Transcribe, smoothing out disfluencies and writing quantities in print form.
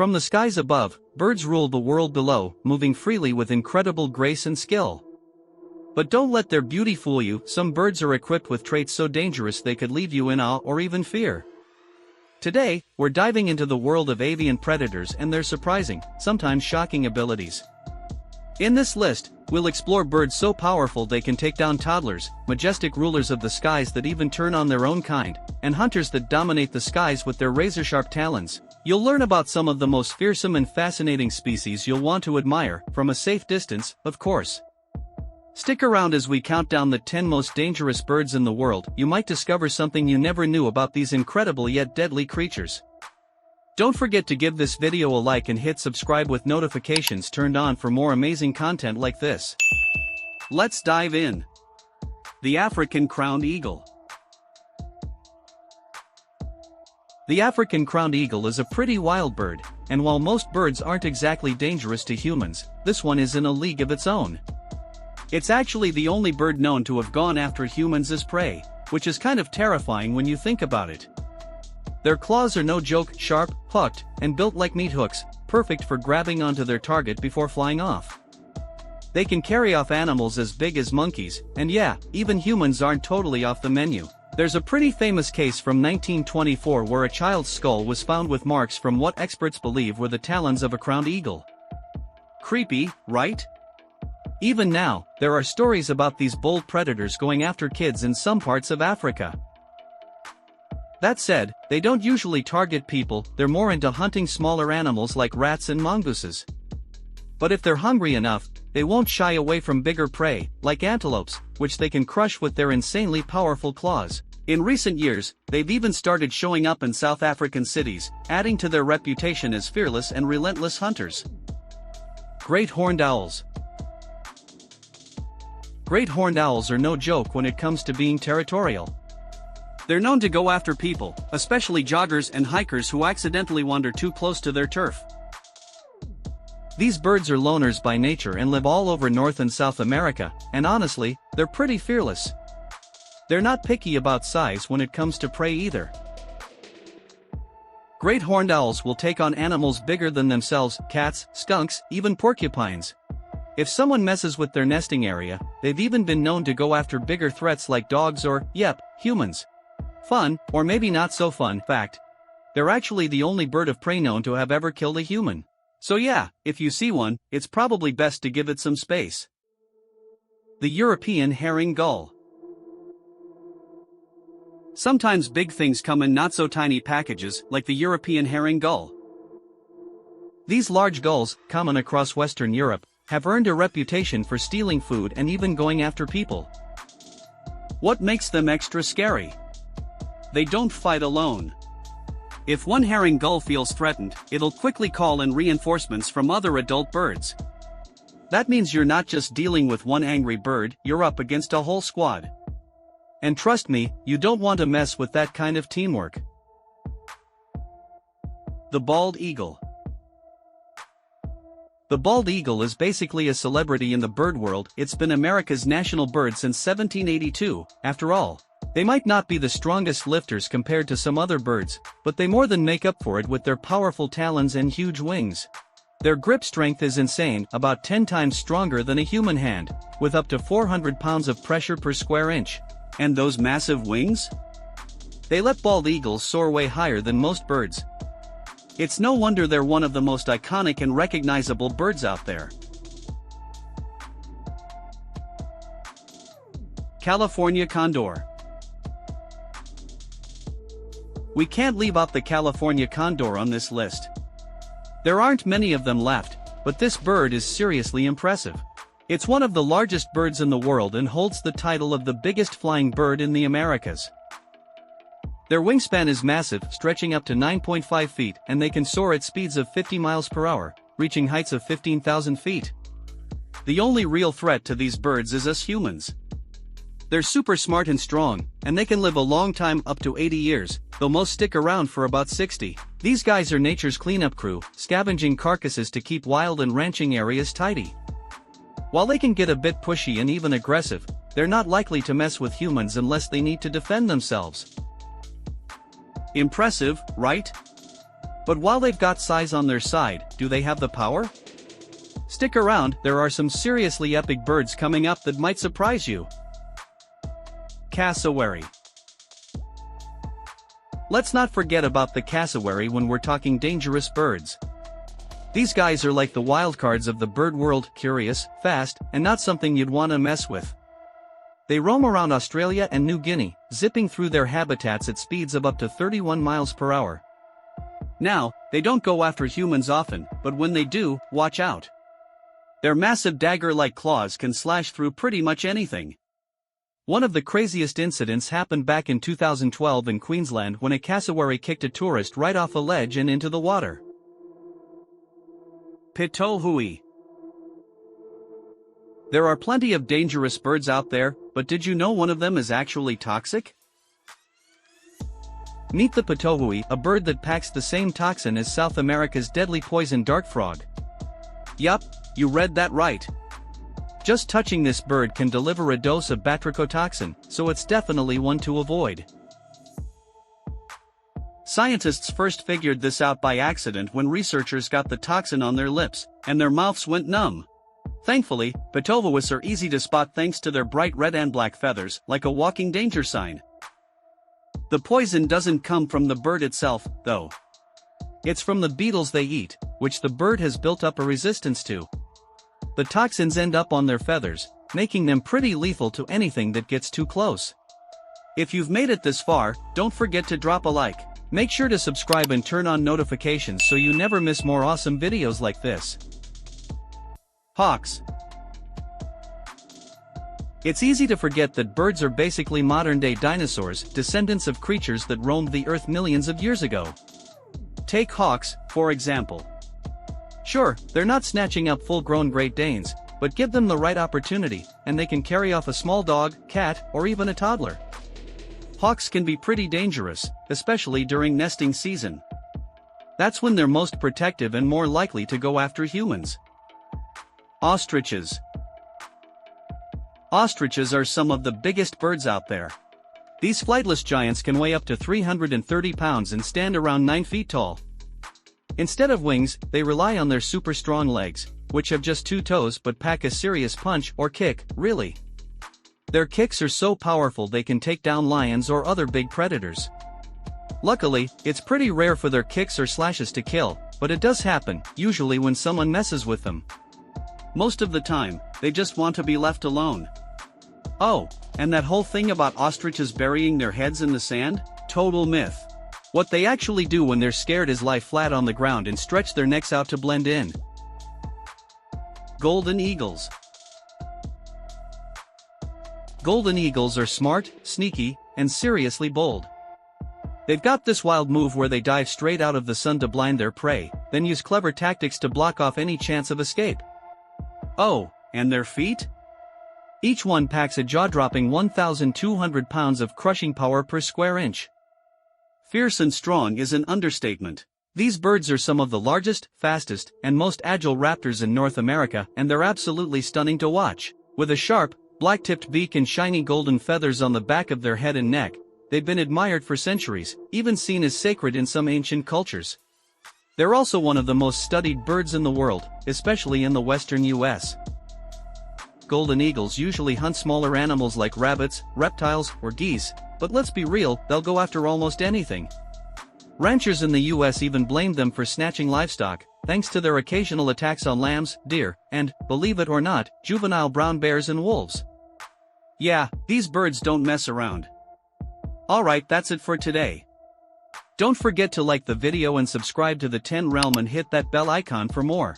From the skies above, birds rule the world below, moving freely with incredible grace and skill. But don't let their beauty fool you, some birds are equipped with traits so dangerous they could leave you in awe or even fear. Today, we're diving into the world of avian predators and their surprising, sometimes shocking abilities. In this list, we'll explore birds so powerful they can take down toddlers, majestic rulers of the skies that even turn on their own kind, and hunters that dominate the skies with their razor-sharp talons. You'll learn about some of the most fearsome and fascinating species you'll want to admire, from a safe distance, of course. Stick around as we count down the 10 most dangerous birds in the world. You might discover something you never knew about these incredible yet deadly creatures. Don't forget to give this video a like and hit subscribe with notifications turned on for more amazing content like this. Let's dive in. The African Crowned Eagle. The African crowned eagle is a pretty wild bird, and while most birds aren't exactly dangerous to humans, this one is in a league of its own. It's actually the only bird known to have gone after humans as prey, which is kind of terrifying when you think about it. Their claws are no joke, sharp, hooked, and built like meat hooks, perfect for grabbing onto their target before flying off. They can carry off animals as big as monkeys, and yeah, even humans aren't totally off the menu. There's a pretty famous case from 1924 where a child's skull was found with marks from what experts believe were the talons of a crowned eagle. Creepy, right? Even now, there are stories about these bold predators going after kids in some parts of Africa. That said, they don't usually target people, they're more into hunting smaller animals like rats and mongooses. But if they're hungry enough, they won't shy away from bigger prey, like antelopes, which they can crush with their insanely powerful claws. In recent years, they've even started showing up in South African cities, adding to their reputation as fearless and relentless hunters. Great horned owls. Great horned owls are no joke when it comes to being territorial. They're known to go after people, especially joggers and hikers who accidentally wander too close to their turf. These birds are loners by nature and live all over North and South America, and honestly, they're pretty fearless. They're not picky about size when it comes to prey either. Great horned owls will take on animals bigger than themselves, cats, skunks, even porcupines. If someone messes with their nesting area, they've even been known to go after bigger threats like dogs or, yep, humans. Fun, or maybe not so fun, fact. They're actually the only bird of prey known to have ever killed a human. So yeah, if you see one, it's probably best to give it some space. The European herring gull. Sometimes big things come in not so tiny packages, like the European herring gull. These large gulls, common across Western Europe, have earned a reputation for stealing food and even going after people. What makes them extra scary? They don't fight alone. If one herring gull feels threatened, it'll quickly call in reinforcements from other adult birds. That means you're not just dealing with one angry bird, you're up against a whole squad. And trust me, you don't want to mess with that kind of teamwork. The bald eagle. The bald eagle is basically a celebrity in the bird world. It's been America's national bird since 1782, after all. They might not be the strongest lifters compared to some other birds, but they more than make up for it with their powerful talons and huge wings. Their grip strength is insane, about 10 times stronger than a human hand, with up to 400 pounds of pressure per square inch. And those massive wings? They let bald eagles soar way higher than most birds. It's no wonder they're one of the most iconic and recognizable birds out there. California condor. We can't leave out the California condor on this list. There aren't many of them left, but this bird is seriously impressive. It's one of the largest birds in the world and holds the title of the biggest flying bird in the Americas. Their wingspan is massive, stretching up to 9.5 feet, and they can soar at speeds of 50 miles per hour, reaching heights of 15,000 feet. The only real threat to these birds is us humans. They're super smart and strong, and they can live a long time, up to 80 years, though most stick around for about 60. These guys are nature's cleanup crew, scavenging carcasses to keep wild and ranching areas tidy. While they can get a bit pushy and even aggressive, they're not likely to mess with humans unless they need to defend themselves. Impressive, right? But while they've got size on their side, do they have the power? Stick around, there are some seriously epic birds coming up that might surprise you. Cassowary. Let's not forget about the cassowary when we're talking dangerous birds. These guys are like the wildcards of the bird world, curious, fast, and not something you'd want to mess with. They roam around Australia and New Guinea, zipping through their habitats at speeds of up to 31 miles per hour. Now, they don't go after humans often, but when they do, watch out. Their massive dagger-like claws can slash through pretty much anything. One of the craziest incidents happened back in 2012 in Queensland when a cassowary kicked a tourist right off a ledge and into the water. Pitohui. There are plenty of dangerous birds out there, but did you know one of them is actually toxic? Meet the Pitohui, a bird that packs the same toxin as South America's deadly poison dart frog. Yup, you read that right. Just touching this bird can deliver a dose of batrachotoxin, so it's definitely one to avoid. Scientists first figured this out by accident when researchers got the toxin on their lips, and their mouths went numb. Thankfully, Pitohuis are easy to spot thanks to their bright red and black feathers, like a walking danger sign. The poison doesn't come from the bird itself, though. It's from the beetles they eat, which the bird has built up a resistance to. The toxins end up on their feathers, making them pretty lethal to anything that gets too close. If you've made it this far, don't forget to drop a like. Make sure to subscribe and turn on notifications so you never miss more awesome videos like this. Hawks. It's easy to forget that birds are basically modern-day dinosaurs, descendants of creatures that roamed the earth millions of years ago. Take hawks, for example. Sure, they're not snatching up full-grown Great Danes, but give them the right opportunity, and they can carry off a small dog, cat, or even a toddler. Hawks can be pretty dangerous, especially during nesting season. That's when they're most protective and more likely to go after humans. Ostriches. Ostriches are some of the biggest birds out there. These flightless giants can weigh up to 330 pounds and stand around 9 feet tall. Instead of wings, they rely on their super strong legs, which have just 2 toes but pack a serious punch or kick, really. Their kicks are so powerful they can take down lions or other big predators. Luckily, it's pretty rare for their kicks or slashes to kill, but it does happen, usually when someone messes with them. Most of the time, they just want to be left alone. Oh, and that whole thing about ostriches burying their heads in the sand? Total myth. What they actually do when they're scared is lie flat on the ground and stretch their necks out to blend in. Golden eagles. Golden eagles are smart, sneaky, and seriously bold. They've got this wild move where they dive straight out of the sun to blind their prey, then use clever tactics to block off any chance of escape. Oh, and their feet? Each one packs a jaw-dropping 1,200 pounds of crushing power per square inch. Fierce and strong is an understatement. These birds are some of the largest, fastest, and most agile raptors in North America, and they're absolutely stunning to watch. With a sharp, black-tipped beak and shiny golden feathers on the back of their head and neck, they've been admired for centuries, even seen as sacred in some ancient cultures. They're also one of the most studied birds in the world, especially in the western US. Golden eagles usually hunt smaller animals like rabbits, reptiles, or geese, but let's be real, they'll go after almost anything. Ranchers in the US even blamed them for snatching livestock, thanks to their occasional attacks on lambs, deer, and, believe it or not, juvenile brown bears and wolves. Yeah, these birds don't mess around. Alright, that's it for today. Don't forget to like the video and subscribe to the 10 Realm and hit that bell icon for more.